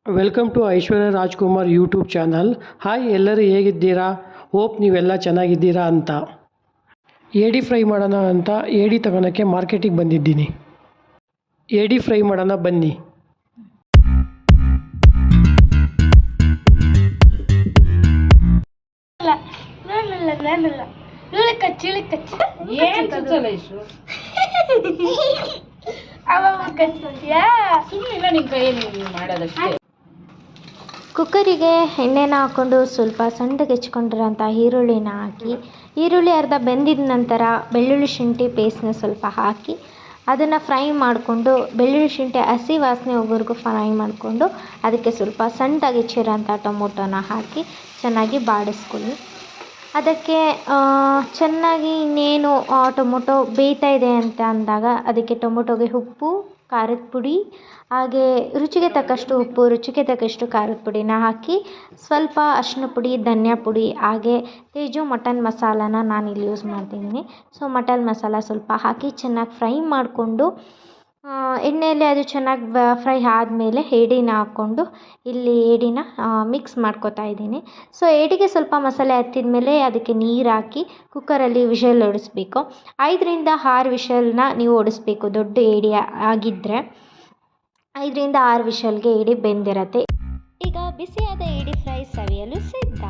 Welcome to Aishwarya Rajkumar YouTube channel. Hi, ಎಲ್ಲರೂ ಹೇಗಿದ್ದೀರಾ? Hope ನೀವೆಲ್ಲ ಚೆನ್ನಾಗಿದ್ದೀರಾ ಅಂತ. ಏಡಿ ಫ್ರೈ ಮಾಡೋಣ ಅಂತ ಏಡಿ ತಗೊಳಕ್ಕೆ ಮಾರ್ಕೆಟಿಗೆ ಬಂದಿದ್ದೀನಿ. ಏಡಿ ಫ್ರೈ ಮಾಡೋಣ ಬನ್ನಿ. ಕುಕ್ಕರಿಗೆ ಎಣ್ಣೆನ ಹಾಕ್ಕೊಂಡು ಸ್ವಲ್ಪ ಸಣ್ಣಗೆ ಹೆಚ್ಕೊಂಡಿರೋಂಥ ಈರುಳ್ಳಿನ ಹಾಕಿ, ಈರುಳ್ಳಿ ಅರ್ಧ ಬೆಂದಿದ ನಂತರ ಬೆಳ್ಳುಳ್ಳಿ ಶುಂಠಿ ಪೇಸ್ಟ್ನ ಸ್ವಲ್ಪ ಹಾಕಿ ಅದನ್ನು ಫ್ರೈ ಮಾಡಿಕೊಂಡು, ಬೆಳ್ಳುಳ್ಳಿ ಶುಂಠಿ ಹಸಿ ವಾಸನೆ ಹೋಗೋವರೆಗೂ ಫ್ರೈ ಮಾಡಿಕೊಂಡು ಅದಕ್ಕೆ ಸ್ವಲ್ಪ ಸಣ್ಣದಾಗಿ ಹೆಚ್ಚಿರೋಂಥ ಟೊಮೊಟೊನ ಹಾಕಿ ಚೆನ್ನಾಗಿ ಬಾಡಿಸ್ಕೊಳ್ಳಿ. ಅದಕ್ಕೆ ಚೆನ್ನಾಗಿ ಇನ್ನೇನು ಟೊಮೊಟೊ ಬೇಯ್ತಾ ಇದೆ ಅಂತ ಅಂದಾಗ ಅದಕ್ಕೆ ಟೊಮೊಟೊಗೆ ಉಪ್ಪು, ಖಾರದ ಪುಡಿ, ಹಾಗೆ ರುಚಿಗೆ ತಕ್ಕಷ್ಟು ಉಪ್ಪು, ರುಚಿಗೆ ತಕ್ಕಷ್ಟು ಖಾರದ ಪುಡಿನ ಹಾಕಿ ಸ್ವಲ್ಪ ಅರಿಶಿನ ಪುಡಿ, ಧನಿಯಾ ಪುಡಿ, ಹಾಗೆ ತೇಜು ಮಟನ್ ಮಸಾಲಾನ ನಾನಿಲ್ಲಿ ಯೂಸ್ ಮಾಡ್ತಿದ್ದೀನಿ. ಸೊ ಮಟನ್ ಮಸಾಲ ಸ್ವಲ್ಪ ಹಾಕಿ ಚೆನ್ನಾಗಿ ಫ್ರೈ ಮಾಡಿಕೊಂಡು, ಎಣ್ಣೆಯಲ್ಲಿ ಅದು ಚೆನ್ನಾಗಿ ಫ್ರೈ ಆದಮೇಲೆ ಏಡಿನ ಹಾಕ್ಕೊಂಡು ಇಲ್ಲಿ ಏಡಿನ ಮಿಕ್ಸ್ ಮಾಡ್ಕೊತಾ ಇದ್ದೀನಿ. ಸೊ ಏಡಿಗೆ ಸ್ವಲ್ಪ ಮಸಾಲೆ ಹತ್ತಿದ ಮೇಲೆ ಅದಕ್ಕೆ ನೀರು ಹಾಕಿ ಕುಕ್ಕರಲ್ಲಿ ವಿಷಲ್ ಹೊಡಿಸ್ಬೇಕು. 5ರಿಂದ 6 ವಿಷಲ್ನ ನೀವು ಹೊಡಿಸ್ಬೇಕು. ದೊಡ್ಡ ಏಡಿ ಆಗಿದ್ದರೆ 5ರಿಂದ 6 ವಿಷಲ್ಗೆ ಏಡಿ ಬೆಂದಿರತ್ತೆ. ಈಗ ಬಿಸಿಯಾದ ಏಡಿ ಫ್ರೈ ಸವಿಯಲು ಸಿದ್ಧ.